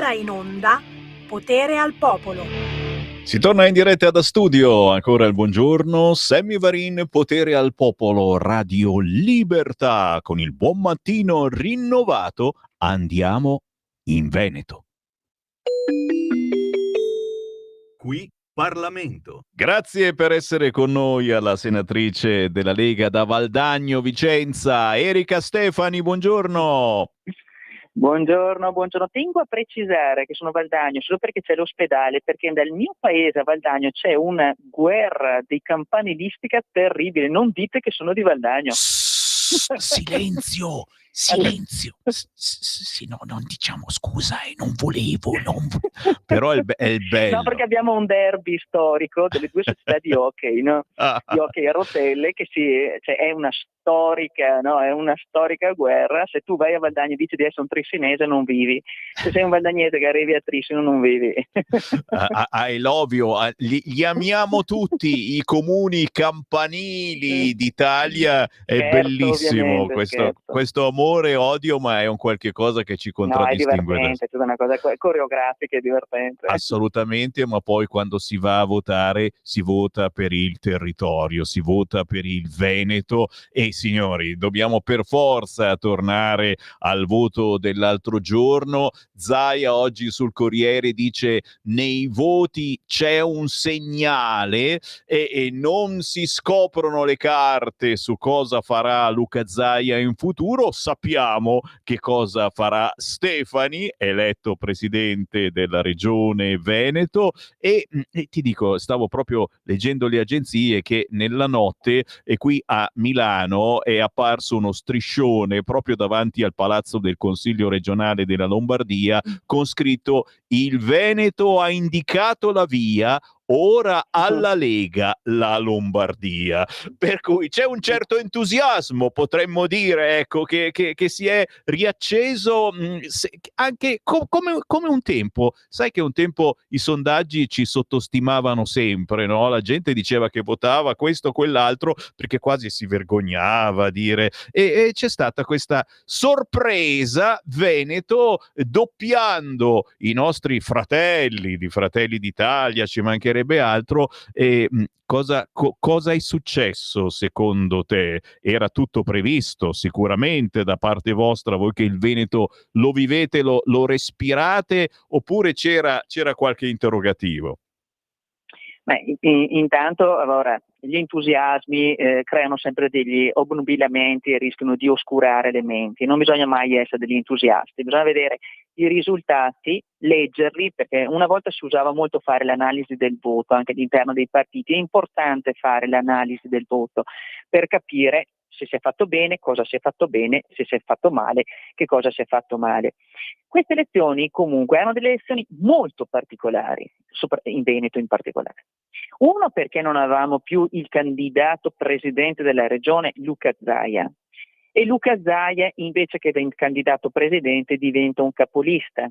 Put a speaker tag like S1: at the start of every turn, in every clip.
S1: ora in onda Potere al Popolo.
S2: Si torna in diretta da studio, ancora il buongiorno, Sammy Varin, Potere al Popolo, Radio Libertà, con il buon mattino rinnovato, andiamo in Veneto. Qui Parlamento. Grazie per essere con noi alla senatrice della Lega da Valdagno, Vicenza, Erika Stefani, buongiorno.
S3: Buongiorno. Tengo a precisare che sono a Valdagno solo perché c'è l'ospedale, perché nel mio paese a Valdagno c'è una guerra di campanilistica terribile. Non dite che sono di Valdagno.
S2: Silenzio. Sì, no, non diciamo scusa, non volevo. Però è bello.
S3: No, perché abbiamo un derby storico delle due società di hockey, no? Di hockey a rotelle, che è una storica, no? È una storica guerra. Se tu vai a Valdagno e dici di essere un trissinese, non vivi. Se sei un valdagnese che arrivi a Trissino, non vivi.
S2: I love you. Li amiamo tutti, i comuni campanili d'Italia. È bellissimo questo amore e odio, ma è un qualche cosa che ci contraddistingue.
S3: No, è divertente, è tutta una cosa coreografica e divertente.
S2: Assolutamente, ma poi quando si va a votare si vota per il territorio, si vota per il Veneto e signori, dobbiamo per forza tornare al voto dell'altro giorno. Zaia oggi sul Corriere dice: nei voti c'è un segnale e non si scoprono le carte su cosa farà Luca Zaia in futuro. Sappiamo che cosa farà Stefani, eletto presidente della regione Veneto, e ti dico, stavo proprio leggendo le agenzie che nella notte qui a Milano è apparso uno striscione proprio davanti al Palazzo del Consiglio regionale della Lombardia con scritto: il Veneto ha indicato la via, ora alla Lega la Lombardia. Per cui c'è un certo entusiasmo, potremmo dire, ecco, che si è riacceso anche come un tempo. Sai che un tempo i sondaggi ci sottostimavano sempre, no? La gente diceva che votava questo o quell'altro perché quasi si vergognava a dire. E c'è stata questa sorpresa, Veneto, doppiando i nostri fratelli di Fratelli d'Italia, ci mancherebbe altro. E cosa è successo secondo te? Era tutto previsto sicuramente da parte vostra, voi che il Veneto lo vivete, lo respirate, oppure c'era qualche interrogativo?
S3: Beh, intanto allora, gli entusiasmi creano sempre degli obnubilamenti e rischiano di oscurare le menti. Non bisogna mai essere degli entusiasti, bisogna vedere i risultati, leggerli, perché una volta si usava molto fare l'analisi del voto anche all'interno dei partiti. È importante fare l'analisi del voto per capire se si è fatto bene, cosa si è fatto bene, se si è fatto male, che cosa si è fatto male. Queste elezioni comunque erano delle elezioni molto particolari, in Veneto in particolare. Uno, perché non avevamo più il candidato presidente della regione Luca Zaia, e Luca Zaia invece che candidato presidente diventa un capolista.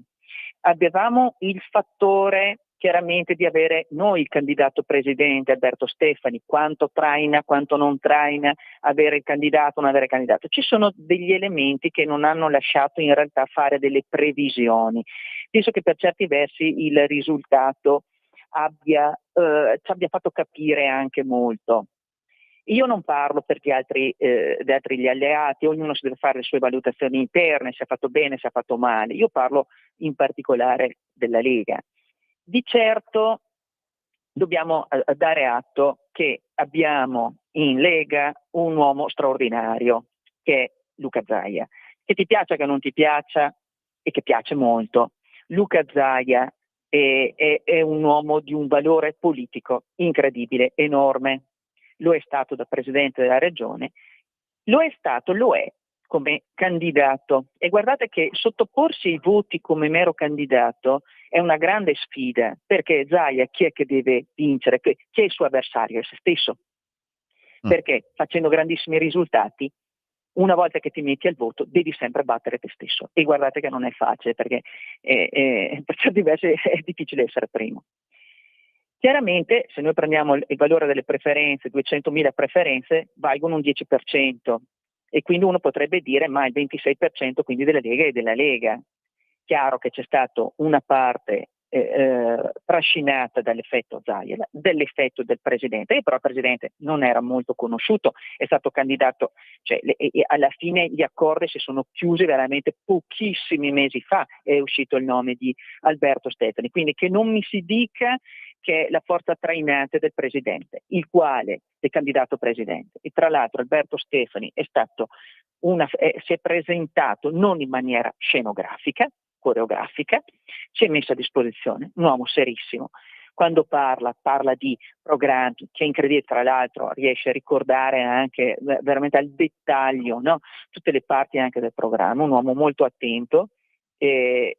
S3: Avevamo il fattore chiaramente di avere noi il candidato presidente Alberto Stefani, quanto traina, quanto non traina, avere il candidato o non avere il candidato. Ci sono degli elementi che non hanno lasciato in realtà fare delle previsioni. Penso che per certi versi il risultato ci abbia fatto capire anche molto. Io non parlo per gli altri gli alleati, ognuno si deve fare le sue valutazioni interne, se ha fatto bene, se ha fatto male. Io parlo in particolare della Lega. Di certo dobbiamo dare atto che abbiamo in Lega un uomo straordinario, che è Luca Zaia. Che ti piaccia, che non ti piaccia, e che piace molto, Luca Zaia è un uomo di un valore politico incredibile, enorme. Lo è stato da presidente della regione, lo è come candidato. E guardate che sottoporsi ai voti come mero candidato è una grande sfida, perché Zaia chi è che deve vincere? Chi è il suo avversario? È se stesso. Perché facendo grandissimi risultati, una volta che ti metti al voto, devi sempre battere te stesso. E guardate che non è facile, perché per certi versi è difficile essere primo. Chiaramente, se noi prendiamo il valore delle preferenze, 200.000 preferenze valgono un 10%, e quindi uno potrebbe dire ma il 26% quindi della Lega è della Lega. chiaro che c'è stato una parte trascinata dall'effetto Zaia, dell'effetto del presidente, e però il presidente non era molto conosciuto, è stato candidato, cioè, alla fine gli accordi si sono chiusi veramente pochissimi mesi fa, è uscito il nome di Alberto Stefani, quindi che non mi si dica che è la forza trainante del presidente, il quale è candidato presidente. E tra l'altro Alberto Stefani si è presentato non in maniera scenografica, coreografica, si è messo a disposizione, un uomo serissimo. Quando parla di programmi, che è incredibile, tra l'altro riesce a ricordare anche veramente al dettaglio, no? Tutte le parti anche del programma, un uomo molto attento e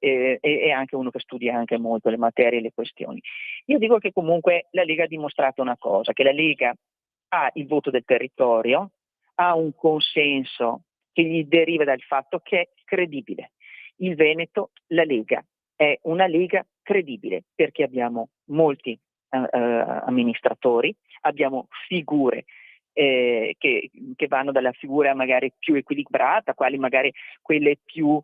S3: anche uno che studia anche molto le materie e le questioni. Io dico che comunque la Lega ha dimostrato una cosa, che la Lega ha il voto del territorio, ha un consenso che gli deriva dal fatto che è credibile. Il Veneto, la Lega, è una Lega credibile perché abbiamo molti amministratori, abbiamo figure che vanno dalla figura magari più equilibrata, quali magari quelle più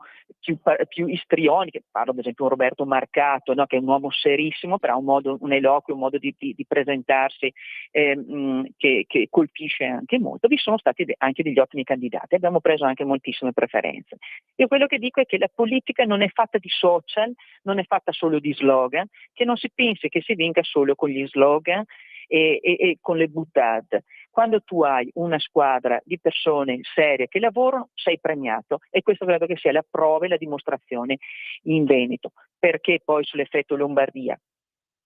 S3: istrioniche, parlo ad esempio di Roberto Marcato, no? Che è un uomo serissimo, però ha un eloquio, un modo di presentarsi che colpisce anche molto. Vi sono stati anche degli ottimi candidati, abbiamo preso anche moltissime preferenze. Io quello che dico è che la politica non è fatta di social, non è fatta solo di slogan, che non si pensi che si vinca solo con gli slogan e con le buttate. Quando tu hai una squadra di persone serie che lavorano, sei premiato, e questo credo che sia la prova e la dimostrazione in Veneto. Perché poi sull'effetto Lombardia?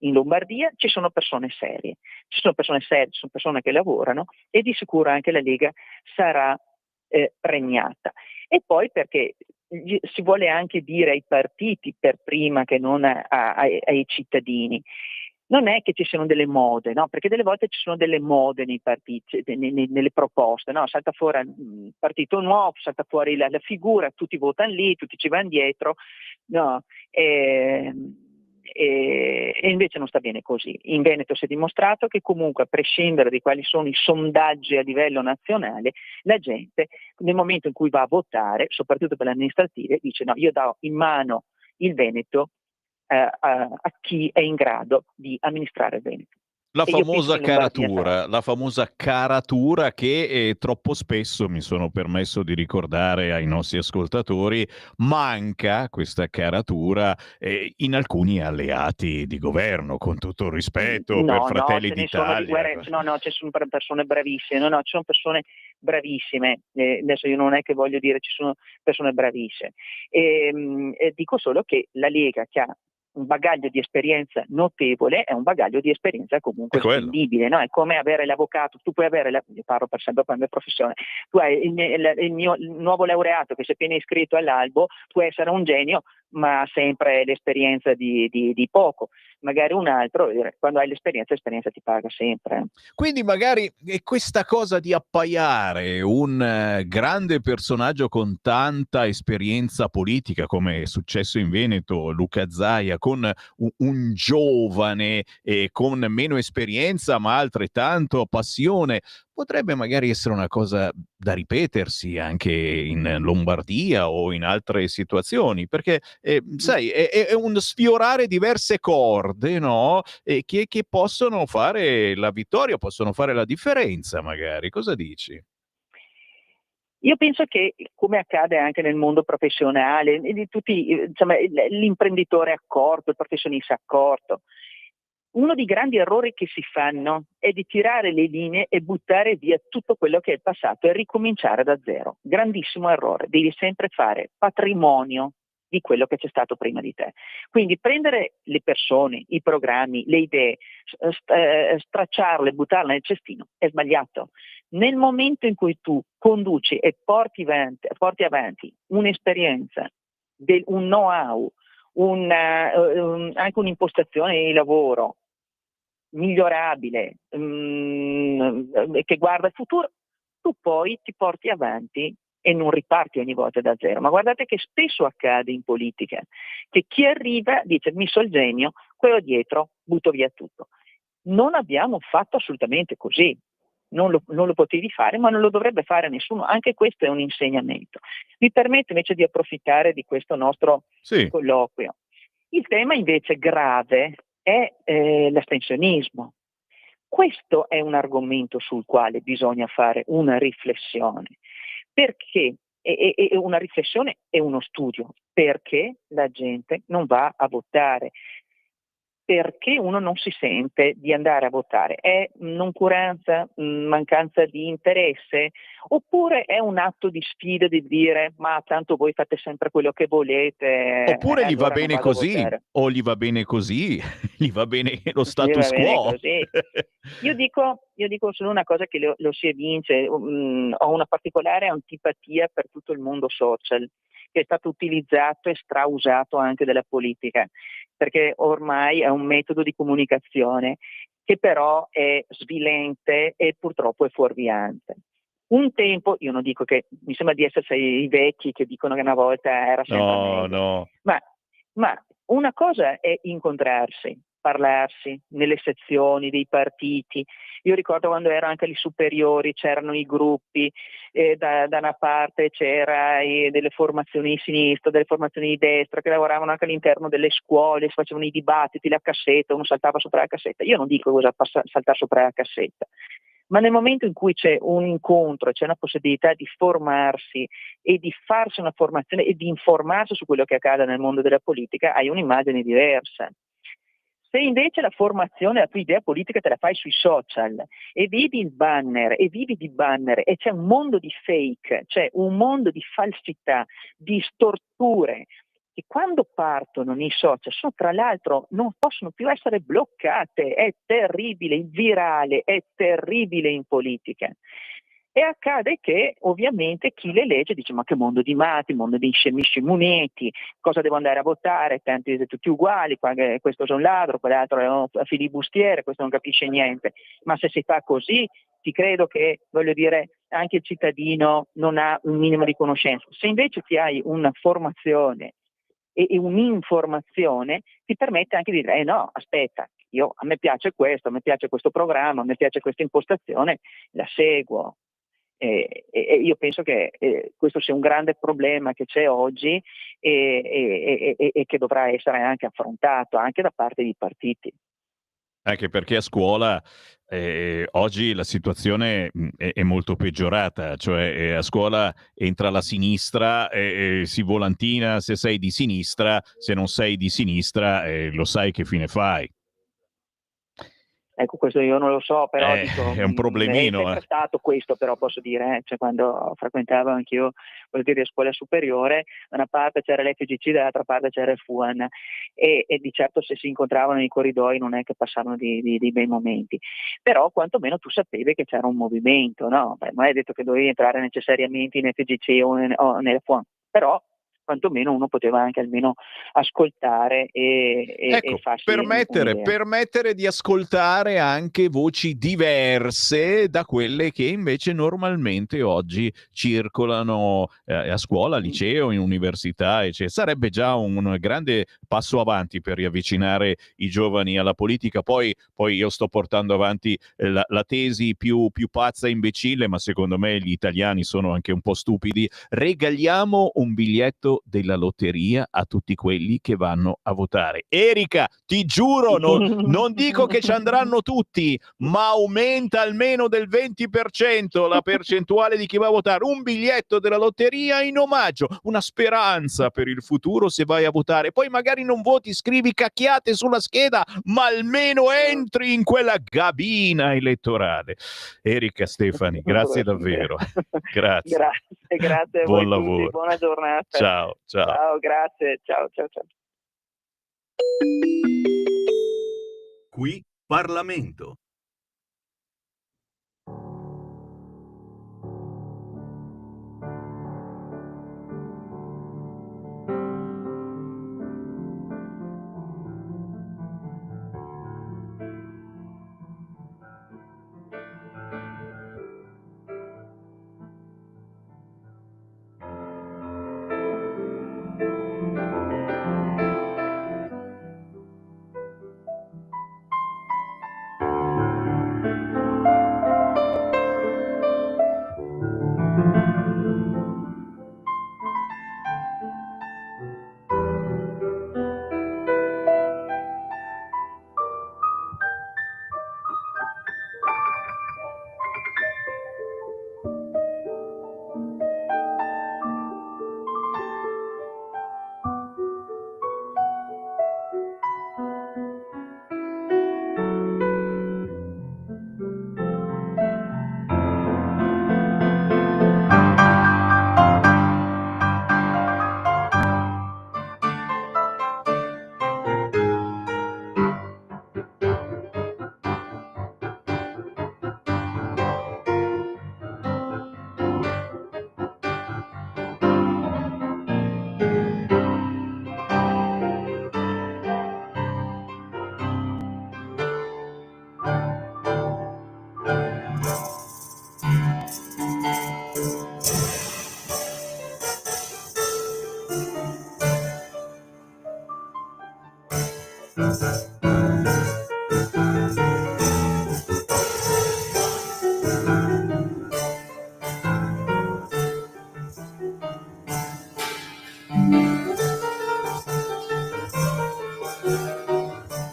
S3: In Lombardia ci sono persone serie, ci sono persone che lavorano, e di sicuro anche la Lega sarà premiata. E poi perché si vuole anche dire ai partiti per prima che non ai cittadini. Non è che ci siano delle mode, no? Perché delle volte ci sono delle mode nei partiti, nelle proposte, no? Salta fuori il partito nuovo, salta fuori la figura, tutti votano lì, tutti ci vanno dietro, no? E invece non sta bene così. In Veneto si è dimostrato che comunque, a prescindere di quali sono i sondaggi a livello nazionale, la gente nel momento in cui va a votare, soprattutto per le amministrative, dice no, io do in mano il Veneto a chi è in grado di amministrare il Veneto.
S2: La
S3: E io penso
S2: famosa
S3: che in Lombardia
S2: caratura, la famosa caratura che troppo spesso, mi sono permesso di ricordare ai nostri ascoltatori, manca questa caratura in alcuni alleati di governo, con tutto il rispetto per
S3: No,
S2: Fratelli
S3: ce ne sono di
S2: d'Italia.
S3: guerre, no, ci sono persone bravissime, no, ci sono persone bravissime, adesso io non è che voglio dire ci sono persone bravissime, dico solo che la Lega, che ha un bagaglio di esperienza notevole, è un bagaglio di esperienza comunque
S2: È quello.
S3: spendibile, no? È come avere l'avvocato, tu puoi avere, io parlo per sempre per la mia professione, tu hai il nuovo laureato che si è appena iscritto all'albo, può essere un genio, ma ha sempre l'esperienza di poco. Magari un altro, quando hai l'esperienza ti paga sempre.
S2: Quindi magari questa cosa di appaiare un grande personaggio con tanta esperienza politica, come è successo in Veneto, Luca Zaia, con un giovane con meno esperienza ma altrettanto passione, potrebbe magari essere una cosa da ripetersi anche in Lombardia o in altre situazioni, perché sai, è un sfiorare diverse corde, no? Che possono fare la vittoria, possono fare la differenza magari. Cosa dici?
S3: Io penso che, come accade anche nel mondo professionale, di tutti, insomma, l'imprenditore accorto, il professionista accorto, uno dei grandi errori che si fanno è di tirare le linee e buttare via tutto quello che è il passato e ricominciare da zero. Grandissimo errore, devi sempre fare patrimonio di quello che c'è stato prima di te. Quindi prendere le persone, i programmi, le idee, stracciarle, buttarle nel cestino è sbagliato. Nel momento in cui tu conduci e porti avanti un'esperienza, un know-how, anche un'impostazione di lavoro migliorabile, che guarda il futuro, tu poi ti porti avanti e non riparti ogni volta da zero. Ma guardate che spesso accade in politica, che chi arriva dice mi so il genio, quello dietro butto via tutto. Non abbiamo fatto assolutamente così. non lo potevi fare, ma non lo dovrebbe fare nessuno. Anche questo è un insegnamento. Mi permetto invece di approfittare di questo nostro
S2: Sì.
S3: colloquio. Il tema invece grave è l'astensionismo. Questo è un argomento sul quale bisogna fare una riflessione, perché una riflessione e uno studio, perché la gente non va a votare, perché uno non si sente di andare a votare. È noncuranza, mancanza di interesse, oppure è un atto di sfida di dire ma tanto voi fate sempre quello che volete,
S2: Oppure gli va
S3: allora non
S2: bene
S3: vado a
S2: così,
S3: votare.
S2: o gli va bene così, gli va bene lo
S3: Sì, va
S2: status
S3: bene
S2: quo.
S3: così. Io dico solo una cosa che lo si evince, ho una particolare antipatia per tutto il mondo social, che è stato utilizzato e strausato anche dalla politica, perché ormai è un metodo di comunicazione che però è svilente e purtroppo è fuorviante. Un tempo, io non dico che, mi sembra di essere i vecchi che dicono che una volta era sempre
S2: No,
S3: meglio,
S2: no.
S3: ma una cosa è incontrarsi, parlarsi nelle sezioni dei partiti. Io ricordo quando ero anche alle superiori c'erano i gruppi, da una parte c'era delle formazioni di sinistra, delle formazioni di destra che lavoravano anche all'interno delle scuole, si facevano i dibattiti, la cassetta, uno saltava sopra la cassetta. Io non dico cosa saltare sopra la cassetta, ma nel momento in cui c'è un incontro, c'è una possibilità di formarsi e di farsi una formazione e di informarsi su quello che accade nel mondo della politica, hai un'immagine diversa. Se invece la formazione, la tua idea politica te la fai sui social e vedi il banner e vivi di banner e c'è un mondo di fake, c'è un mondo di falsità, di storture, che quando partono nei social sono, tra l'altro, non possono più essere bloccate. È terribile, il virale è terribile in politica. E accade che ovviamente chi le legge dice ma che mondo di matti, mondo di scemi scemuneti, cosa devo andare a votare, tanti tutti uguali, questo è un ladro, quell'altro è un filibustiere, questo non capisce niente. Ma se si fa così, ti credo che, voglio dire, anche il cittadino non ha un minimo di conoscenza. Se invece ti hai una formazione e un'informazione, ti permette anche di dire no, aspetta, a me piace questo programma, a me piace questa impostazione, la seguo. E io penso che questo sia un grande problema che c'è oggi e che dovrà essere anche affrontato anche da parte dei partiti.
S2: Anche perché a scuola oggi la situazione è molto peggiorata, cioè a scuola entra la sinistra e si volantina se sei di sinistra, se non sei di sinistra lo sai che fine fai.
S3: Ecco, questo io non lo so, però dico,
S2: È un
S3: è
S2: problemino.
S3: sempre stato questo, però posso dire, cioè, quando frequentavo anch'io, voglio dire, scuola superiore, da una parte c'era l'FGC, dall'altra parte c'era il FUAN e di certo se si incontravano nei corridoi non è che passavano di bei momenti, però quantomeno tu sapevi che c'era un movimento, no? Beh, non è detto che dovevi entrare necessariamente in FGC o nel FUAN, però quantomeno uno poteva anche almeno ascoltare e
S2: Ecco,
S3: farsi un'idea.
S2: permettere di ascoltare anche voci diverse da quelle che invece normalmente oggi circolano a scuola, al liceo, in università, eccetera. Sarebbe già un grande passo avanti per riavvicinare i giovani alla politica. Poi io sto portando avanti la tesi più pazza e imbecille, ma secondo me gli italiani sono anche un po' stupidi. Regaliamo un biglietto della lotteria a tutti quelli che vanno a votare. Erika, ti giuro, non dico che ci andranno tutti, ma aumenta almeno del 20% la percentuale di chi va a votare. Un biglietto della lotteria in omaggio, una speranza per il futuro se vai a votare. Poi magari non voti, scrivi cacchiate sulla scheda, ma almeno entri in quella gabina elettorale. Erika Stefani, grazie davvero. Grazie.
S3: Grazie a
S2: Buon
S3: voi tutti,
S2: lavoro.
S3: buona giornata.
S2: Ciao, ciao.
S3: Ciao, grazie, ciao, ciao, ciao.
S4: Qui Parlamento.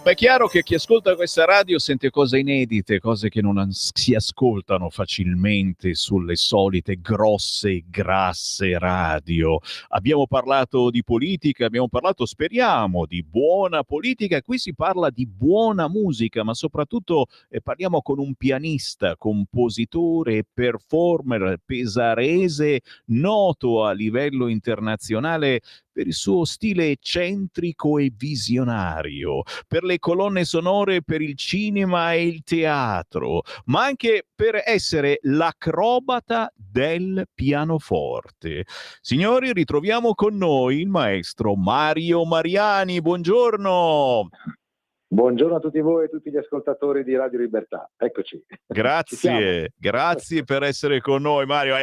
S2: Ma è chiaro che chi ascolta questa radio sente cose inedite, cose che non si ascoltano facilmente sulle solite grosse e grasse radio. Abbiamo parlato di politica, abbiamo parlato, speriamo, di buona politica. Qui si parla di buona musica, ma soprattutto parliamo con un pianista, compositore e performer pesarese noto a livello internazionale per il suo stile eccentrico e visionario, per le colonne sonore per il cinema e il teatro, ma anche per essere l'acrobata del pianoforte. Signori, ritroviamo con noi il maestro Mario Mariani. Buongiorno.
S5: Buongiorno a tutti voi e tutti gli ascoltatori di Radio Libertà. Eccoci.
S2: Grazie per essere con noi, Mario.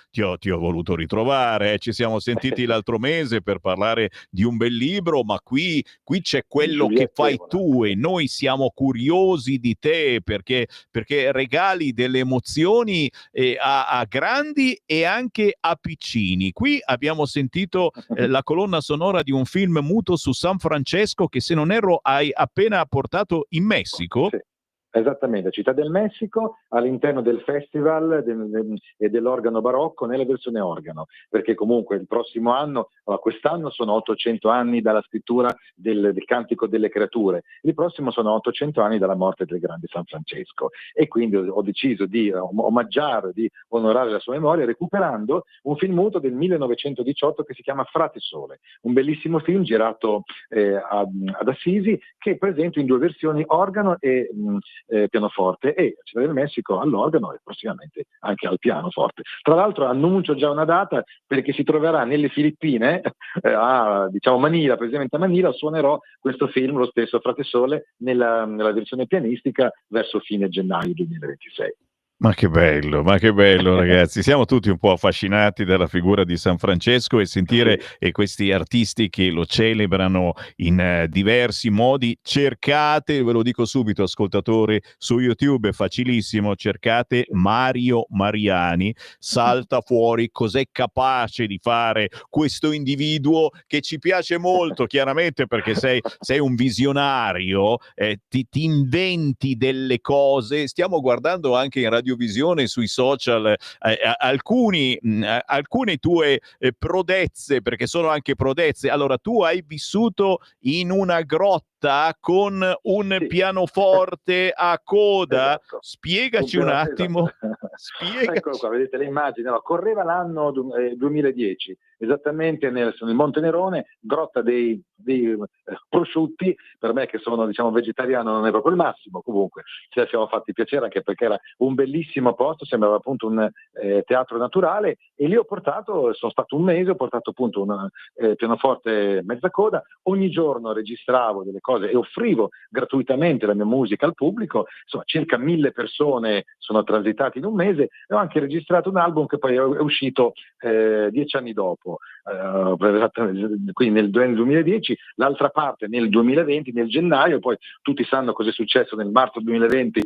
S2: Ti ho voluto ritrovare, ci siamo sentiti l'altro mese per parlare di un bel libro, ma qui c'è quello che fai tu e noi siamo curiosi di te perché regali delle emozioni a grandi e anche a piccini. Qui abbiamo sentito la colonna sonora di un film muto su San Francesco che, se non erro, hai appena portato in Messico.
S5: Sì. Esattamente, Città del Messico, all'interno del festival e dell'organo barocco nella versione organo, perché comunque il prossimo anno, quest'anno sono 800 anni dalla scrittura del Cantico delle Creature, il prossimo sono 800 anni dalla morte del grande San Francesco, e quindi ho deciso di omaggiare, di onorare la sua memoria recuperando un film muto del 1918 che si chiama Frate Sole, un bellissimo film girato ad Assisi, che presento in due versioni, organo e pianoforte, e Città del Messico all'organo e prossimamente anche al pianoforte. Tra l'altro annuncio già una data, perché si troverà nelle Filippine, a Manila, precisamente a Manila, suonerò questo film, lo stesso Frate Sole, nella versione pianistica verso fine gennaio 2026.
S2: Ma che bello ragazzi, siamo tutti un po' affascinati dalla figura di San Francesco, e sentire questi artisti che lo celebrano in diversi modi. Cercate, ve lo dico subito ascoltatori, su YouTube è facilissimo, cercate Mario Mariani, salta fuori cos'è capace di fare questo individuo che ci piace molto, chiaramente perché sei un visionario, ti inventi delle cose. Stiamo guardando anche in radiovisione, sui social, alcune tue prodezze, perché sono anche prodezze. Allora, tu hai vissuto in una grotta con un pianoforte a coda.
S5: Esatto.
S2: Spiegaci un attimo.
S5: Spiegaci. Eccolo qua, vedete le immagini. No, correva l'anno 2010, esattamente nel Monte Nerone, grotta dei prosciutti. Per me, che sono vegetariano, non è proprio il massimo, comunque ce la siamo fatti piacere, anche perché era un bellissimo posto, sembrava appunto un teatro naturale, e lì sono stato un mese, ho portato appunto un pianoforte mezza coda, ogni giorno registravo delle cose e offrivo gratuitamente la mia musica al pubblico. Insomma, circa 1000 persone sono transitate in un mese, e ho anche registrato un album che poi è uscito 10 anni dopo, quindi nel 2010, l'altra parte nel 2020, nel gennaio. Poi tutti sanno cosa è successo nel marzo 2020,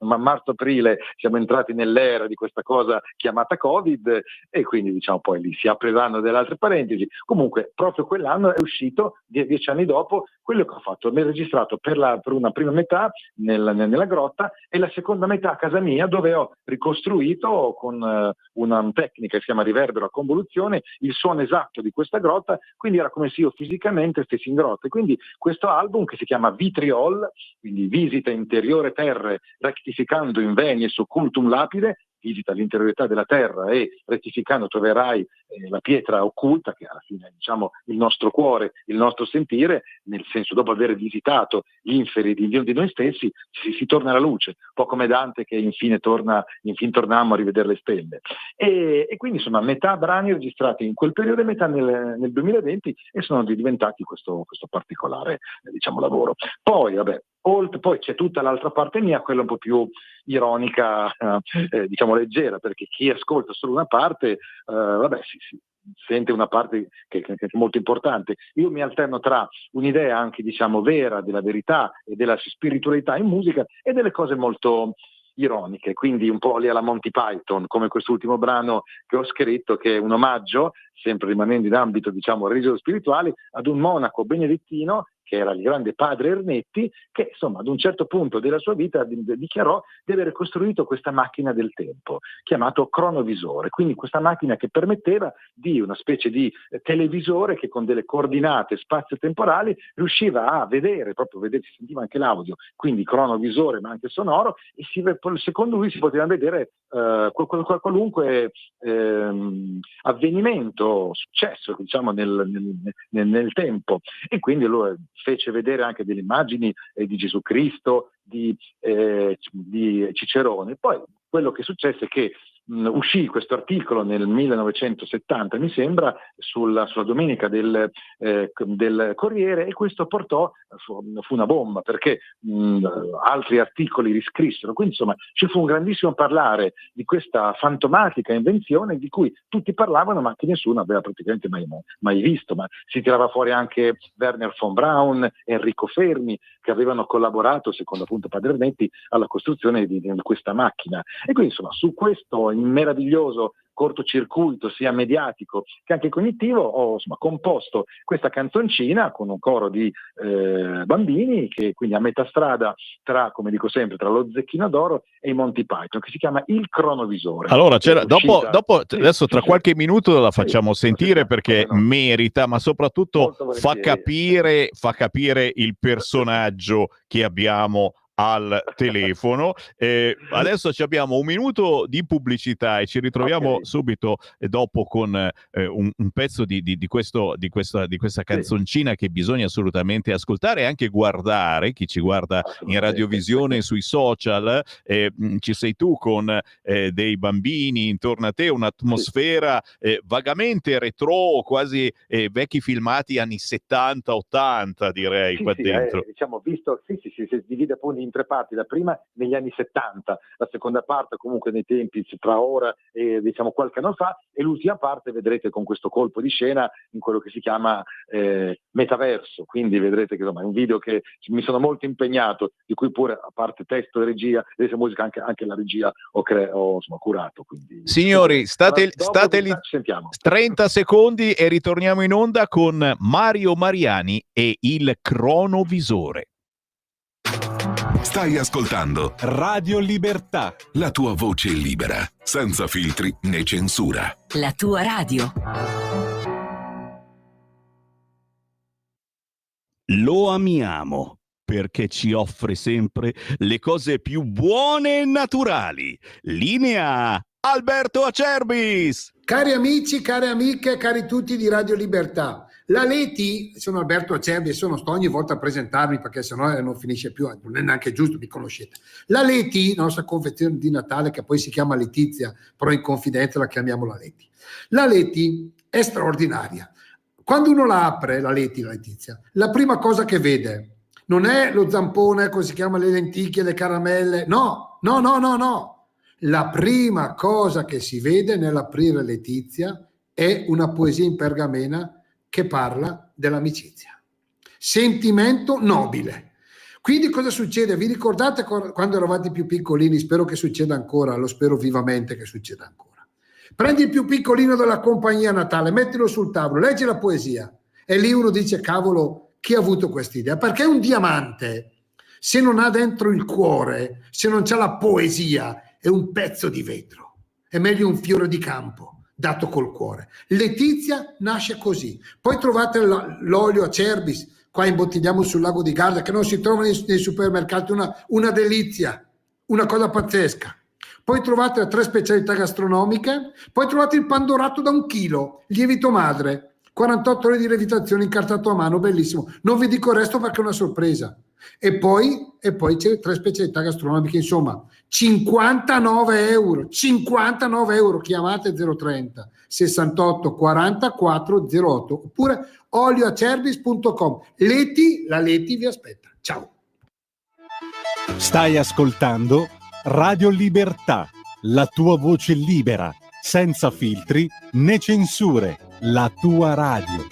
S5: ma marzo-aprile siamo entrati nell'era di questa cosa chiamata Covid, e quindi poi lì si apriranno delle altre parentesi. Comunque proprio quell'anno è uscito, 10 anni dopo, quello che ho fatto. Mi ho registrato per una prima metà nella grotta, e la seconda metà a casa mia, dove ho ricostruito con una tecnica che si chiama riverbero a convoluzione il suono esatto di questa grotta, quindi era come se io fisicamente stessi in grotta. E quindi questo album, che si chiama Vitriol, quindi visita interiore terre rectificando invenie su cultum lapide, visita l'interiorità della terra e rettificando troverai la pietra occulta, che alla fine è il nostro cuore, il nostro sentire, nel senso, dopo aver visitato gli inferi di noi stessi si torna alla luce, un po' come Dante che infine tornammo a rivedere le stelle. E quindi insomma metà brani registrati in quel periodo e metà nel 2020, e sono diventati questo particolare lavoro. Poi poi c'è tutta l'altra parte mia, quella un po' più ironica, leggera, perché chi ascolta solo una parte, si sente una parte che è molto importante. Io mi alterno tra un'idea anche vera della verità e della spiritualità in musica, e delle cose molto ironiche, quindi un po' lì alla Monty Python, come quest'ultimo brano che ho scritto, che è un omaggio, sempre rimanendo in ambito religioso spirituale, ad un monaco benedettino che era il grande padre Ernetti, che insomma ad un certo punto della sua vita dichiarò di aver costruito questa macchina del tempo, chiamato cronovisore, quindi questa macchina che permetteva di una specie di televisore che con delle coordinate spazio-temporali riusciva a vedere, si sentiva anche l'audio, quindi cronovisore ma anche sonoro, e secondo lui si poteva vedere qualunque avvenimento successo, diciamo, nel tempo, e quindi lui fece vedere anche delle immagini di Gesù Cristo, di Cicerone. Poi quello che successe è che uscì questo articolo nel 1970, mi sembra, sulla domenica del Corriere, e questo fu una bomba, perché altri articoli riscrissero. Quindi insomma ci fu un grandissimo parlare di questa fantomatica invenzione di cui tutti parlavano ma che nessuno aveva praticamente mai visto. Ma si tirava fuori anche Werner von Braun, Enrico Fermi, che avevano collaborato, secondo appunto Padre Ernetti, alla costruzione di questa macchina. E quindi insomma su questo meraviglioso cortocircuito sia mediatico che anche cognitivo ho composto questa canzoncina con un coro di bambini, che quindi a metà strada tra, come dico sempre, tra lo Zecchino d'Oro e i Monty Python, che si chiama Il Cronovisore.
S2: Allora dopo adesso tra qualche minuto la facciamo sentire, perché merita, ma soprattutto fa capire il personaggio che abbiamo al telefono. Adesso abbiamo un minuto di pubblicità e ci ritroviamo subito dopo con un pezzo di questa canzoncina che bisogna assolutamente ascoltare e anche guardare. Chi ci guarda in radiovisione, sui social, ci sei tu con dei bambini intorno a te, un'atmosfera dagamente retro, quasi vecchi filmati anni 70-80, direi, qua dentro.
S5: Diciamo, visto, si divide appunto in tre parti: la prima negli anni 70, la seconda parte comunque nei tempi tra ora e diciamo qualche anno fa, e l'ultima parte vedrete con questo colpo di scena in quello che si chiama metaverso. Quindi vedrete che insomma è un video che mi sono molto impegnato, di cui pure, a parte testo e regia, musica, anche la regia ho curato. Quindi,
S2: signori, state lì 30 secondi e ritorniamo in onda con Mario Mariani e Il Cronovisore.
S6: Stai ascoltando
S7: Radio Libertà,
S6: la tua voce libera, senza filtri né censura.
S8: La tua radio.
S7: lo amiamo perché ci offre sempre le cose più buone e naturali. Linea Alberto Acerbis.
S9: Cari amici, care amiche, cari tutti di Radio Libertà. La Leti, sono Alberto Acerbi e sto ogni volta a presentarmi perché sennò non finisce più, non è neanche giusto, mi conoscete. La Leti, nostra confezione di Natale, che poi si chiama Letizia, però in confidenza la chiamiamo la Leti. La Leti è straordinaria. Quando uno la apre, la Letizia, la prima cosa che vede non è lo zampone, come si chiama, le lenticchie, le caramelle, no. La prima cosa che si vede nell'aprire Letizia è una poesia in pergamena che parla dell'amicizia. Sentimento nobile. Quindi cosa succede? Vi ricordate quando eravate più piccolini? Spero che succeda ancora, lo spero vivamente che succeda ancora. Prendi il più piccolino della compagnia Natale, mettilo sul tavolo, leggi la poesia e lì uno dice: cavolo, chi ha avuto quest'idea? Perché un diamante, se non ha dentro il cuore, se non c'ha la poesia, è un pezzo di vetro. È meglio un fiore di campo dato col cuore. Letizia nasce così. Poi trovate l'olio Acerbis, qua imbottigliamo sul lago di Garda, che non si trova nei supermercati, una delizia, una cosa pazzesca. Poi trovate le 3 specialità gastronomiche, poi trovate il pandorato da 1 chilo, lievito madre, 48 ore di lievitazione incartato a mano, bellissimo. Non vi dico il resto perché è una sorpresa. E poi c'è le 3 specialità gastronomiche, insomma 59 euro, chiamate 030 68 44 08 oppure olioacerbis.com. La Leti vi aspetta. Ciao.
S7: Stai ascoltando Radio Libertà, la tua voce libera, senza filtri né censure, la tua radio.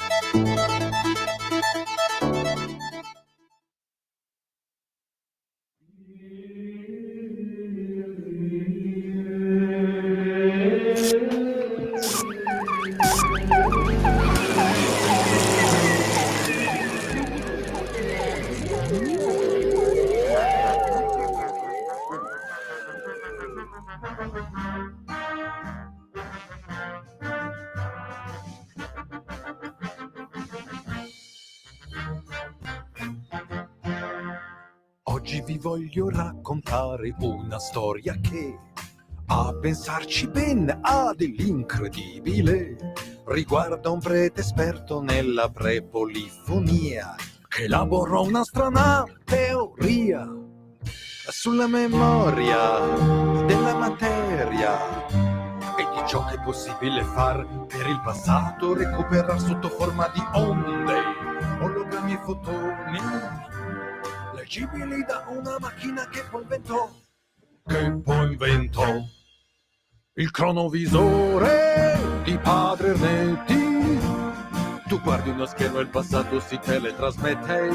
S8: Oggi vi voglio raccontare una storia che, a pensarci bene, ha dell'incredibile. Riguarda un prete esperto nella prepolifonia che elaborò una strana teoria sulla memoria della materia e di ciò che è possibile far per il passato, recuperar sotto forma di onde, ologrammi e fotoni leggibili da una macchina che poi inventò il cronovisore di Padre Ernetti. Tu guardi uno schermo e il passato si teletrasmette.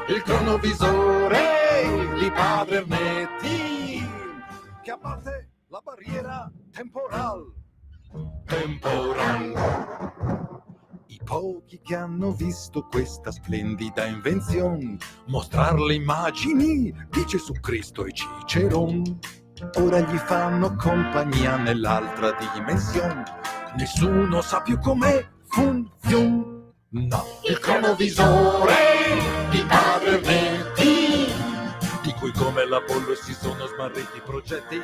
S8: Il cronovisore di Padre Ernetti che abbatte la barriera temporal. I pochi che hanno visto questa splendida invenzione mostrar le immagini di Gesù Cristo e Ciceron, ora gli fanno compagnia nell'altra dimensione. Nessuno sa più come funziona il cronovisore di Padre Ernetti, di cui come l'Apollo si sono smarriti i progetti.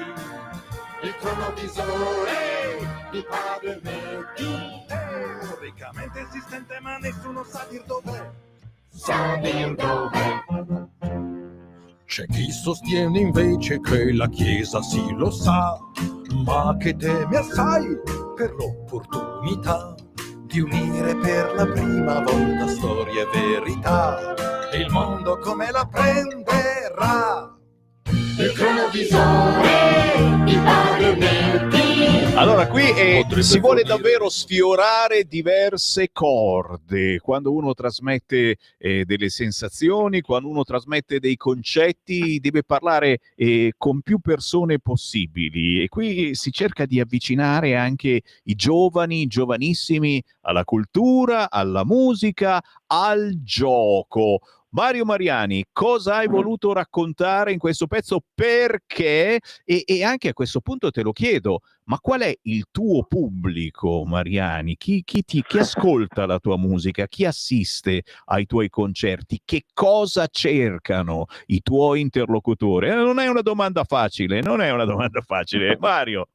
S8: Il cronovisore di Padre Ernetti, teoricamente esistente ma nessuno sa dir dov'è. C'è chi sostiene invece che la Chiesa sì lo sa, ma che teme assai per l'opportunità di unire per la prima volta storia e verità, e il mondo come la prenderà. Il cronovisore di Padre Ernetti.
S2: Allora, qui si vuole davvero sfiorare diverse corde. Quando uno trasmette delle sensazioni, quando uno trasmette dei concetti, deve parlare con più persone possibili. E qui si cerca di avvicinare anche i giovani, giovanissimi, alla cultura, alla musica, al gioco. Mario Mariani, cosa hai voluto raccontare in questo pezzo? Perché? E anche a questo punto te lo chiedo, ma qual è il tuo pubblico, Mariani? Chi ascolta la tua musica? Chi assiste ai tuoi concerti? Che cosa cercano i tuoi interlocutori? Non è una domanda facile, Mario.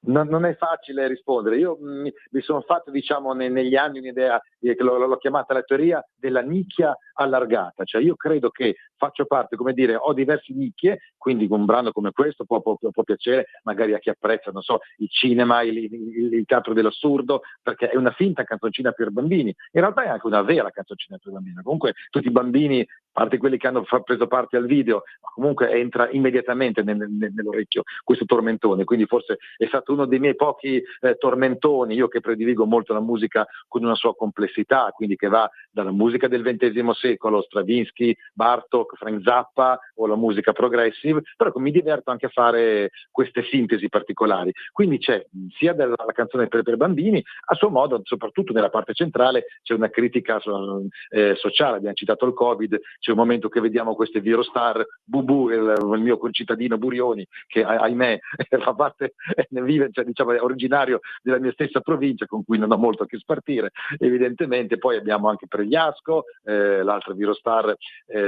S5: Non è facile rispondere. Io mi sono fatto, diciamo, negli anni un'idea che l'ho chiamata la teoria della nicchia allargata. Cioè io credo che faccio parte, come dire, ho diverse nicchie, quindi un brano come questo può piacere magari a chi apprezza, non so, il cinema, il teatro dell'assurdo, perché è una finta canzoncina per bambini. In realtà è anche una vera canzoncina per bambini. Comunque tutti i bambini, a parte quelli che hanno preso parte al video, comunque entra immediatamente nell'orecchio questo tormentone, quindi forse è stato uno dei miei pochi tormentoni, io che prediligo molto la musica con una sua complessità, quindi che va dalla musica del XX secolo, Stravinsky, Bartók, Frank Zappa, o la musica progressive, però mi diverto anche a fare queste sintesi particolari. Quindi c'è sia della canzone per bambini, a suo modo, soprattutto nella parte centrale, c'è una critica sociale, abbiamo citato il Covid, c'è un momento che vediamo queste virostar, Bubu, il mio concittadino Burioni, che ahimè fa parte, vive, cioè, diciamo, è originario della mia stessa provincia, con cui non ho molto a che spartire, evidentemente. Poi abbiamo anche Pregliasco, l'altra virostar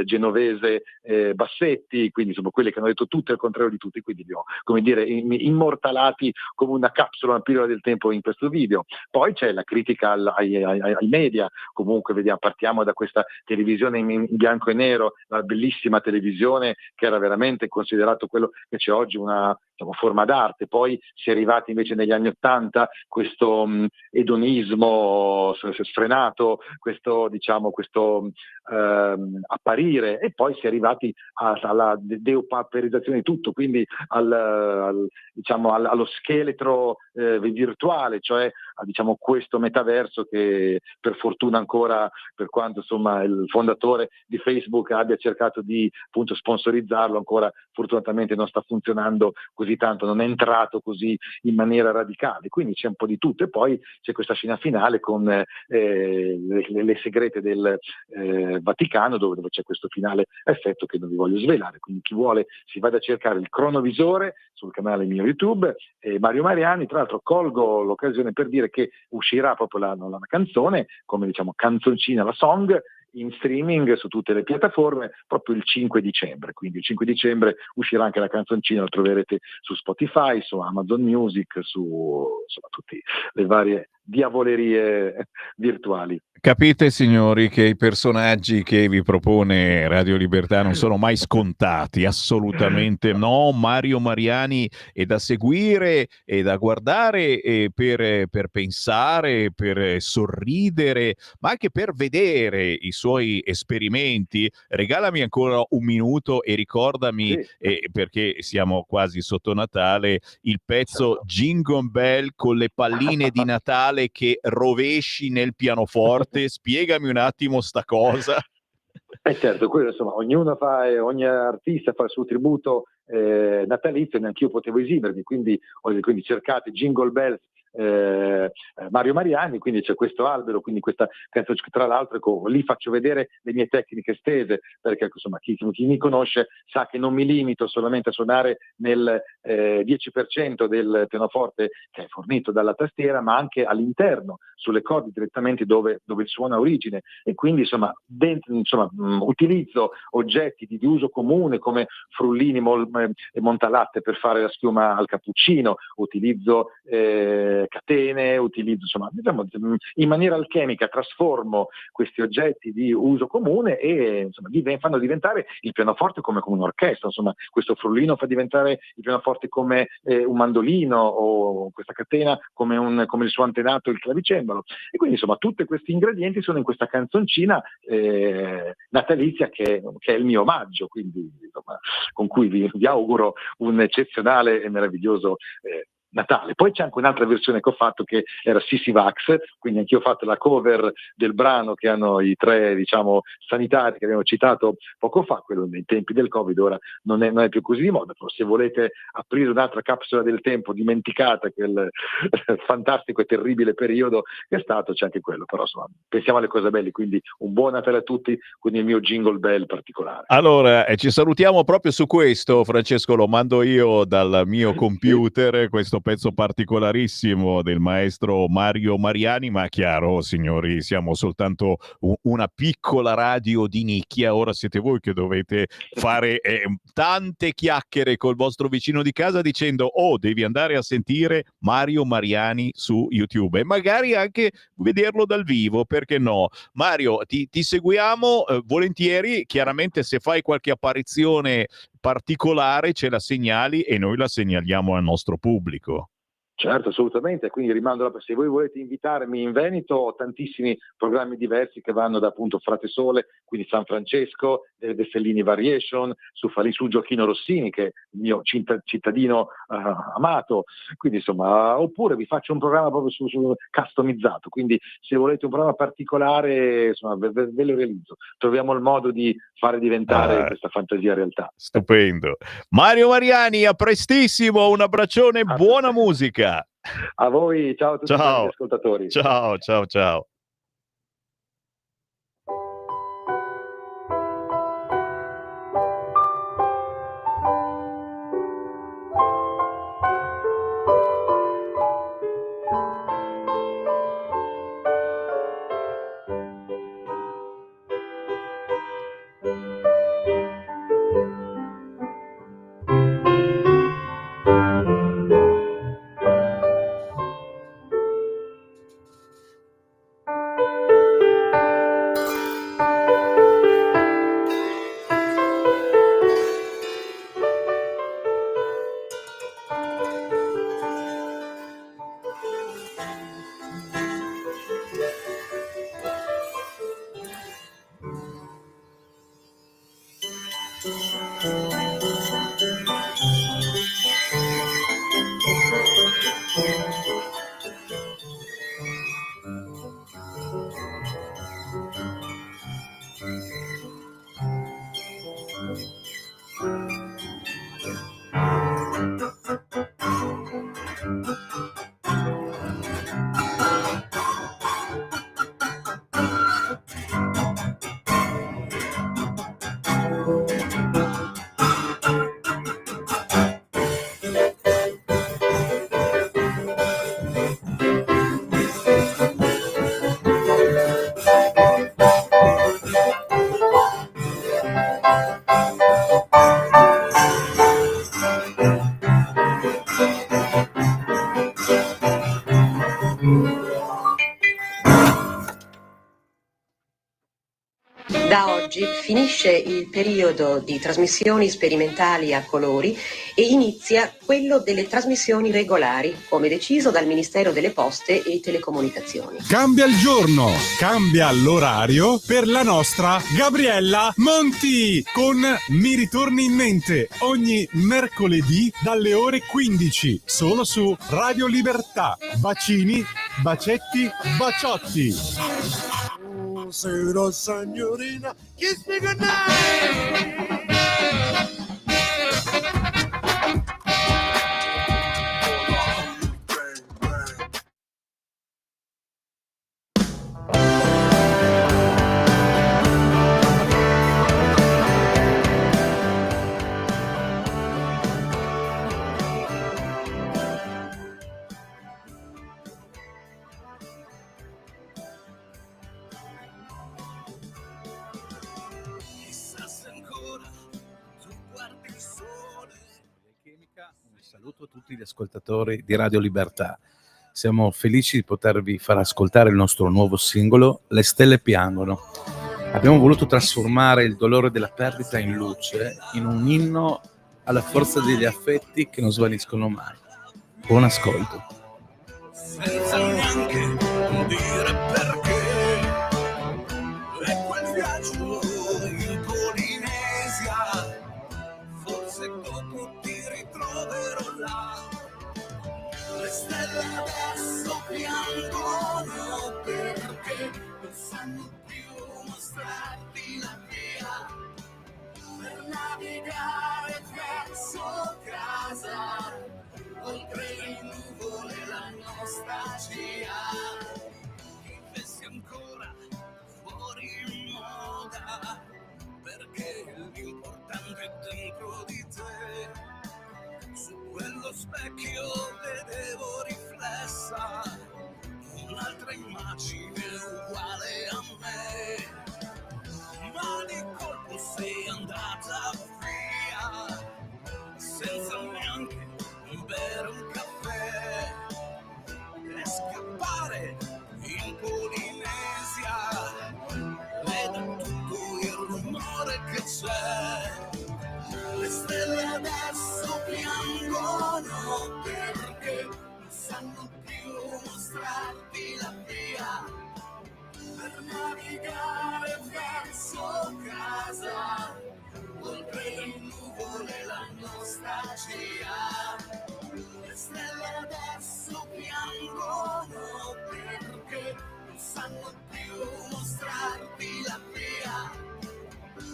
S5: genovese, Bassetti, quindi insomma quelli che hanno detto tutto al contrario di tutti, quindi li ho, come dire, immortalati come una capsula, una pillola del tempo in questo video. Poi c'è la critica ai media, comunque vediamo, partiamo da questa televisione in bianco e nero, la bellissima televisione che era veramente considerato quello che c'è oggi, una, diciamo, forma d'arte. Poi si è arrivati invece negli anni '80 questo edonismo sfrenato, questo, diciamo, questo apparire, e poi si è arrivati alla deupaperizzazione di tutto, quindi diciamo, allo scheletro virtuale, cioè diciamo questo metaverso che per fortuna ancora, per quanto insomma il fondatore di Facebook abbia cercato di appunto sponsorizzarlo, ancora fortunatamente non sta funzionando così tanto, non è entrato così in maniera radicale, quindi c'è un po' di tutto. E poi c'è questa scena finale con le segrete del Vaticano, dove c'è questo finale effetto che non vi voglio svelare, quindi chi vuole si vada a cercare il cronovisore sul canale mio YouTube, Mario Mariani. Tra l'altro colgo l'occasione per dire che uscirà proprio la canzone, come diciamo canzoncina, la song, in streaming su tutte le piattaforme proprio il 5 dicembre. Quindi il 5 dicembre uscirà anche la canzoncina, la troverete su Spotify, su Amazon Music, su insomma, tutte le varie diavolerie virtuali.
S2: Capite, signori, che i personaggi che vi propone Radio Libertà non sono mai scontati, assolutamente no. Mario Mariani è da seguire e da guardare per pensare, per sorridere, ma anche per vedere i suoi esperimenti. Regalami ancora un minuto e ricordami, perché siamo quasi sotto Natale, il pezzo Jingle Bell con le palline di Natale che rovesci nel pianoforte. Spiegami un attimo sta cosa.
S5: Certo, quello insomma, ogni artista fa il suo tributo natalizio, neanch'io potevo esimermi, quindi cercate Jingle Bells Mario Mariani, quindi c'è questo albero, quindi questa canzone, tra l'altro lì faccio vedere le mie tecniche estese, perché insomma chi mi conosce sa che non mi limito solamente a suonare nel 10% del pianoforte che è fornito dalla tastiera, ma anche all'interno, sulle corde direttamente dove il suono ha origine, e quindi insomma utilizzo oggetti di uso comune come frullini e montalatte per fare la schiuma al cappuccino, utilizzo catene, insomma, in maniera alchemica trasformo questi oggetti di uso comune e insomma, fanno diventare il pianoforte come un'orchestra. Insomma, questo frullino fa diventare il pianoforte come un mandolino, o questa catena come il suo antenato, il clavicembalo. E quindi insomma tutti questi ingredienti sono in questa canzoncina natalizia che è il mio omaggio, quindi insomma, con cui vi auguro un eccezionale e meraviglioso Natale. Poi c'è anche un'altra versione che ho fatto che era Sissy Vax, quindi anch'io ho fatto la cover del brano che hanno i tre, diciamo, sanitari che abbiamo citato poco fa, quello nei tempi del Covid, ora non è più così di moda, però se volete aprire un'altra capsula del tempo dimenticata, quel fantastico e terribile periodo che è stato, c'è anche quello, però insomma pensiamo alle cose belle, quindi un buon Natale a tutti con il mio Jingle Bell particolare.
S2: Allora, ci salutiamo proprio su questo, Francesco, lo mando io dal mio computer, questo pezzo particolarissimo del maestro Mario Mariani, ma chiaro, signori, siamo soltanto una piccola radio di nicchia, ora siete voi che dovete fare tante chiacchiere col vostro vicino di casa dicendo devi andare a sentire Mario Mariani su YouTube e magari anche vederlo dal vivo, perché no? Mario, ti seguiamo volentieri, chiaramente se fai qualche apparizione particolare ce la segnali e noi la segnaliamo al nostro pubblico.
S5: Certo, assolutamente, quindi rimando se voi volete invitarmi in Veneto, ho tantissimi programmi diversi che vanno da appunto Frate Sole, quindi San Francesco, De Fellini Variation, su Gioacchino Rossini che è il mio cittadino amato, quindi insomma, oppure vi faccio un programma proprio su customizzato, quindi se volete un programma particolare insomma, ve lo realizzo, troviamo il modo di fare diventare questa fantasia realtà.
S2: Stupendo. Mario Mariani, a prestissimo, un abbraccione, buona musica.
S5: A voi, ciao a tutti gli ascoltatori.
S2: Ciao, ciao, ciao.
S10: Da oggi finisce il periodo di trasmissioni sperimentali a colori e inizia quello delle trasmissioni regolari, come deciso dal Ministero delle Poste e Telecomunicazioni.
S11: Cambia il giorno, cambia l'orario per la nostra Gabriella Monti con Mi ritorni in mente ogni mercoledì dalle ore 15, solo su Radio Libertà. Bacini, bacetti, baciotti.
S12: Sera signorina, kiss me goodnight.
S13: Saluto a tutti gli ascoltatori di Radio Libertà. Siamo felici di potervi far ascoltare il nostro nuovo singolo Le stelle piangono. Abbiamo voluto trasformare il dolore della perdita in luce, in un inno alla forza degli affetti che non svaniscono mai. Buon ascolto.
S12: Senza neanche dire perché è quel viaggio in Polinesia, forse dopo ti ritroverò là. Le stelle adesso piangono perché non sanno più mostrarti la via per navigare verso casa, oltre le nuvole la nostalgia. Investi ancora fuori moda perché l'importante è dentro di te. Su quello specchio vedevo riflessa un'altra immagine uguale a me, ma di colpo sei andata via senza neanche bere un caffè e scappare in Polinesia e da tutto il rumore che c'è. Le stelle adesso piangono perché non sanno più mostrarti la via per navigare verso casa, oltre le nuvole la nostalgia. Le stelle adesso piangono perché non sanno più mostrarti la via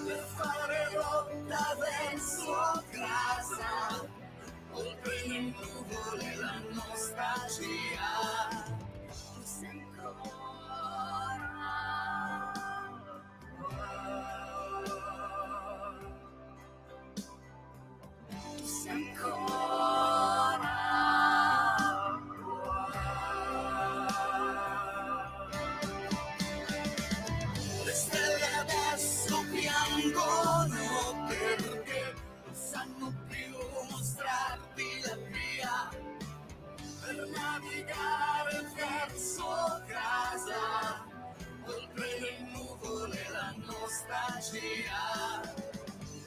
S12: per fare rotta verso casa, oltre le nuvole la nostalgia. Se le stelle adesso piangono perché non sanno più mostrarti la via per navigare verso casa, oltre le nuvole la nostalgia.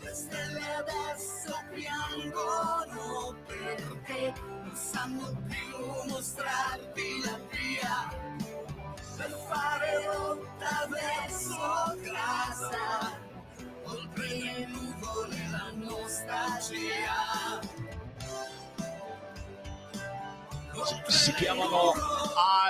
S12: Le stelle adesso piangono perché non sanno più mostrarti la via per fare rotta verso casa, oltre le nuvole la nostalgia.
S2: Si chiamano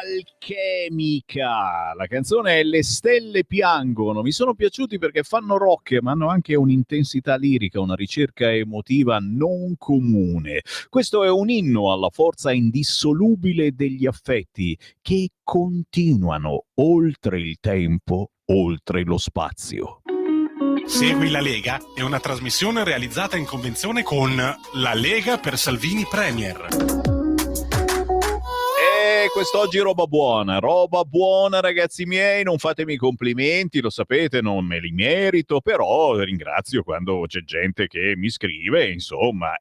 S2: Alchemica. La canzone è Le stelle piangono. Mi sono piaciuti perché fanno rock, ma hanno anche un'intensità lirica, una ricerca emotiva non comune. Questo è un inno alla forza indissolubile degli affetti che continuano oltre il tempo, oltre lo spazio.
S11: Segui la Lega è una trasmissione realizzata in convenzione con La Lega per Salvini Premier.
S2: Quest'oggi roba buona ragazzi miei, non fatemi complimenti, lo sapete, non me li merito, però ringrazio quando c'è gente che mi scrive, insomma,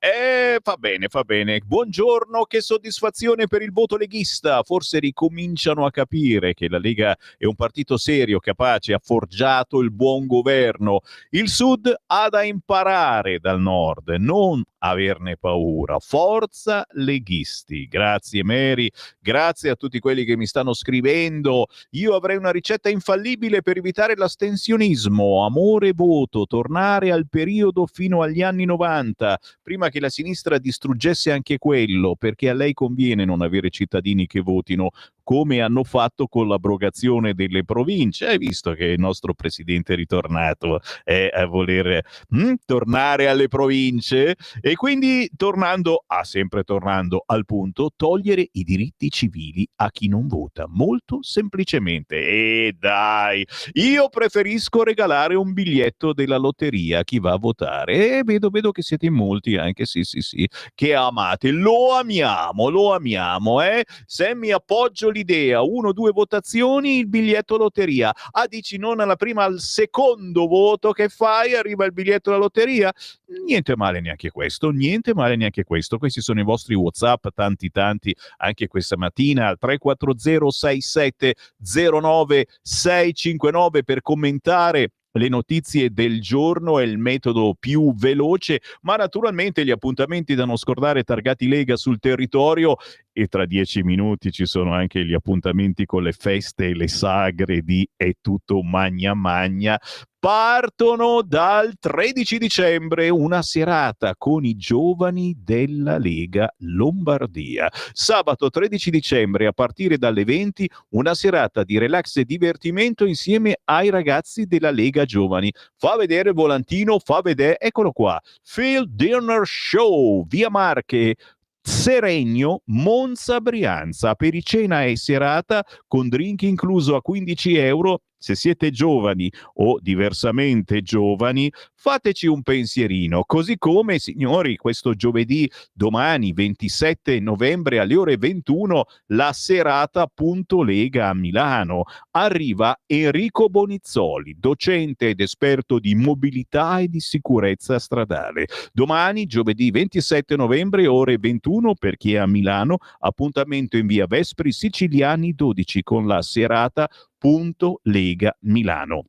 S2: fa bene. Buongiorno, che soddisfazione per il voto leghista, forse ricominciano a capire che la Lega è un partito serio, capace, ha forgiato il buon governo. Il Sud ha da imparare dal Nord, non averne paura. Forza leghisti. Grazie Mary, grazie a tutti quelli che mi stanno scrivendo. Io avrei una ricetta infallibile per evitare l'astensionismo: amore voto, tornare al periodo fino agli anni 90, prima che la sinistra distruggesse anche quello, perché a lei conviene non avere cittadini che votino, come hanno fatto con l'abrogazione delle province. Hai visto che il nostro presidente è ritornato a voler tornare alle province, e quindi sempre tornando al punto, togliere i diritti civili a chi non vota, molto semplicemente. E dai, io preferisco regalare un biglietto della lotteria a chi va a votare, e vedo che siete in molti anche, sì, che amate, lo amiamo, se mi appoggio l'idea, 1 o 2 votazioni, il biglietto lotteria. Dici non alla prima, al secondo voto che fai arriva il biglietto della lotteria? Niente male neanche questo. Questi sono i vostri WhatsApp, tanti, anche questa mattina, al 340 67 09 659 per commentare le notizie del giorno. È il metodo più veloce, ma naturalmente gli appuntamenti da non scordare targati Lega sul territorio, e tra 10 minuti ci sono anche gli appuntamenti con le feste e le sagre di È tutto magna. Partono dal 13 dicembre, una serata con i giovani della Lega Lombardia. Sabato 13 dicembre a partire dalle 20, una serata di relax e divertimento insieme ai ragazzi della Lega Giovani. Fa vedere il volantino, eccolo qua, Field Dinner Show, via Marche, Seregno, Monza, Brianza, apericena e serata con drink incluso a €15. Se siete giovani o diversamente giovani, fateci un pensierino. Così come, signori, questo giovedì, domani 27 novembre alle ore 21, la serata Punto Lega a Milano. Arriva Enrico Bonizzoli, docente ed esperto di mobilità e di sicurezza stradale. Domani, giovedì 27 novembre, ore 21, per chi è a Milano, appuntamento in via Vespri Siciliani 12 con la serata Punto Lega Milano.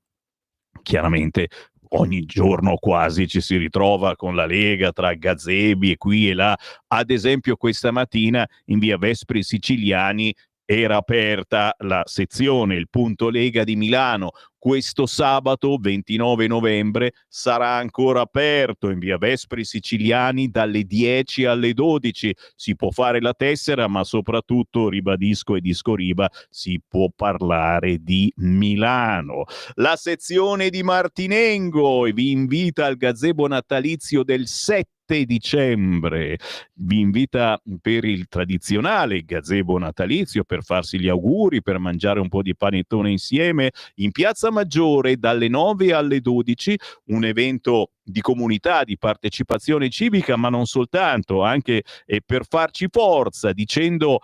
S2: Chiaramente ogni giorno quasi ci si ritrova con la Lega tra gazebi e qui e là. Ad esempio questa mattina in via Vespri Siciliani era aperta la sezione, il Punto Lega di Milano. Questo sabato 29 novembre sarà ancora aperto in via Vespri Siciliani dalle 10 alle 12. Si può fare la tessera, ma soprattutto, ribadisco e discoriba, si può parlare di Milano. La sezione di Martinengo vi invita al gazebo natalizio del 7 dicembre. Vi invita per il tradizionale gazebo natalizio, per farsi gli auguri, per mangiare un po' di panettone insieme in Piazza Maggiore dalle 9 alle 12, un evento di comunità, di partecipazione civica, ma non soltanto, anche per farci forza, dicendo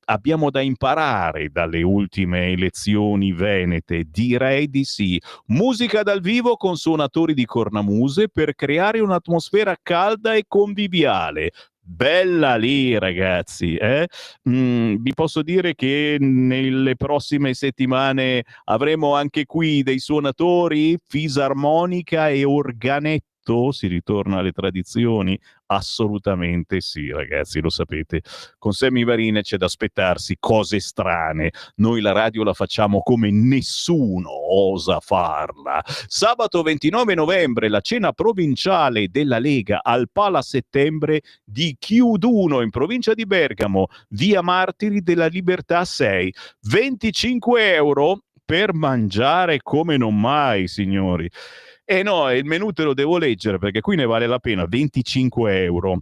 S2: abbiamo da imparare dalle ultime elezioni venete. Direi di sì. Musica dal vivo con suonatori di cornamuse per creare un'atmosfera calda e conviviale. Bella lì, ragazzi, vi posso dire che nelle prossime settimane avremo anche qui dei suonatori, fisarmonica e organetto. Si ritorna alle tradizioni? Assolutamente sì, ragazzi, lo sapete. Con Sammy Varin c'è da aspettarsi cose strane. Noi la radio la facciamo come nessuno osa farla. Sabato 29 novembre la cena provinciale della Lega al Pala Settembre di Chiuduno in provincia di Bergamo, via Martiri della Libertà 6. €25 per mangiare come non mai, signori. No, il menù te lo devo leggere perché qui ne vale la pena. €25.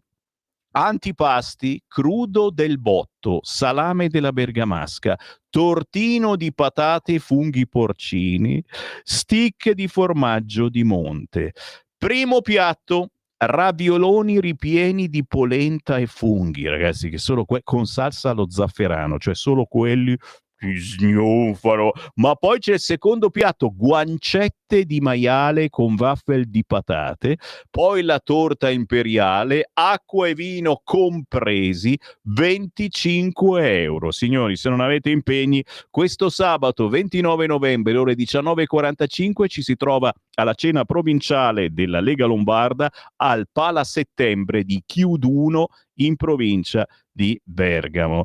S2: Antipasti: crudo del botto, salame della bergamasca, tortino di patate e funghi porcini, stick di formaggio di monte. Primo piatto: ravioloni ripieni di polenta e funghi, ragazzi, che solo con salsa allo zafferano, cioè solo quelli si snuffano. Ma poi c'è il secondo piatto, guancette di maiale con waffle di patate, poi la torta imperiale, acqua e vino compresi, 25 euro. Signori, se non avete impegni, questo sabato 29 novembre, ore 19.45, ci si trova alla cena provinciale della Lega Lombarda al Pala Settembre di Chiuduno in provincia di Bergamo.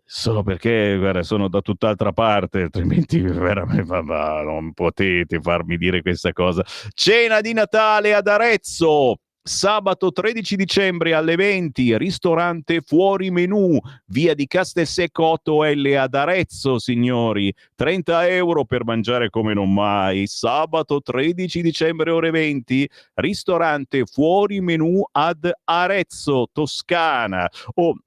S2: Solo perché, guarda, sono da tutt'altra parte, altrimenti veramente non potete farmi dire questa cosa. Cena di Natale ad Arezzo, sabato 13 dicembre alle 20, ristorante fuori menù, via di Castelsecco 8L ad Arezzo, signori, 30 euro per mangiare come non mai. Sabato 13 dicembre ore 20, ristorante fuori menù ad Arezzo, Toscana.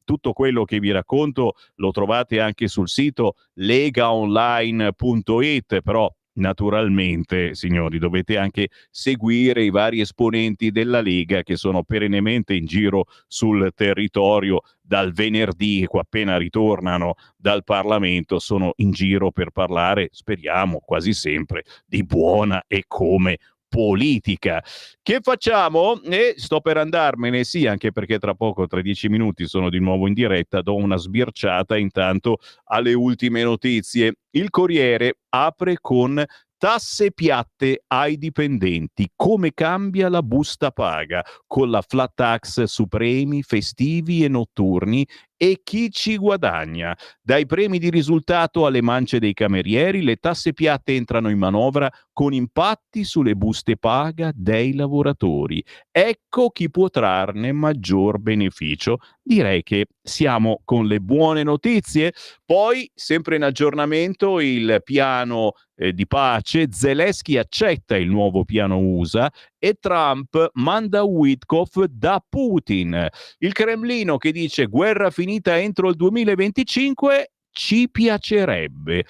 S2: Tutto quello che vi racconto lo trovate anche sul sito legaonline.it, però naturalmente, signori, dovete anche seguire i vari esponenti della Lega che sono perennemente in giro sul territorio dal venerdì, appena ritornano dal Parlamento, sono in giro per parlare, speriamo, quasi sempre, di buona e come politica. Che facciamo? Sto per andarmene, sì, anche perché tra poco, tra 10 minuti, sono di nuovo in diretta, do una sbirciata intanto alle ultime notizie. Il Corriere apre con tasse piatte ai dipendenti, come cambia la busta paga, con la flat tax su premi festivi e notturni e chi ci guadagna. Dai premi di risultato alle mance dei camerieri, le tasse piatte entrano in manovra con impatti sulle buste paga dei lavoratori. Ecco chi può trarne maggior beneficio. Direi che siamo con le buone notizie. Poi, sempre in aggiornamento, il piano di pace. Zelensky accetta il nuovo piano USA e Trump manda Witkoff da Putin. Il Cremlino che dice guerra finita entro il 2025, ci piacerebbe.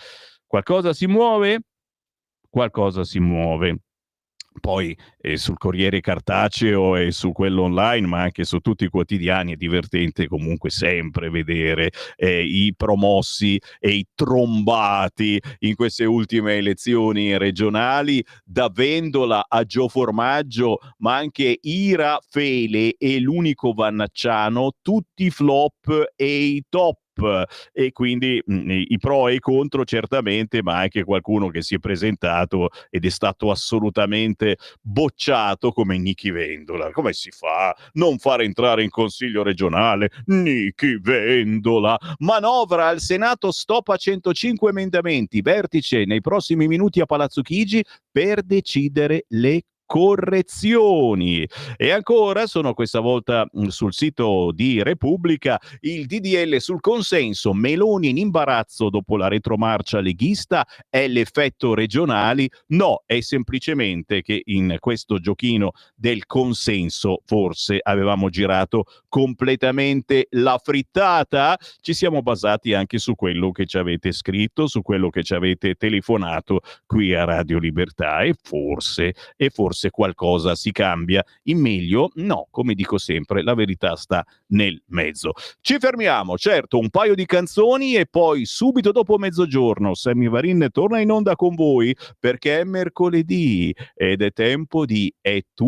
S2: Qualcosa si muove? Qualcosa si muove. Poi sul Corriere cartaceo e su quello online, ma anche su tutti i quotidiani, è divertente comunque sempre vedere i promossi e i trombati in queste ultime elezioni regionali, da Vendola a Gio Formaggio, ma anche Ira Fele e l'unico Vannacciano, tutti flop e i top. E quindi i pro e i contro certamente, ma anche qualcuno che si è presentato ed è stato assolutamente bocciato come Nichi Vendola. Come si fa a non far entrare in consiglio regionale Nichi Vendola? Manovra al Senato, stop a 105 emendamenti, vertice nei prossimi minuti a Palazzo Chigi per decidere le correzioni. E ancora sono questa volta sul sito di Repubblica, il DDL sul consenso, Meloni in imbarazzo dopo la retromarcia leghista, è l'effetto regionali? No, è semplicemente che in questo giochino del consenso forse avevamo girato completamente la frittata. Ci siamo basati anche su quello che ci avete scritto, su quello che ci avete telefonato qui a Radio Libertà, e forse qualcosa si cambia in meglio? No, come dico sempre, la verità sta nel mezzo. Ci fermiamo, certo, un paio di canzoni e poi subito dopo mezzogiorno Sammy Varin torna in onda con voi, perché è mercoledì ed è tempo di È tu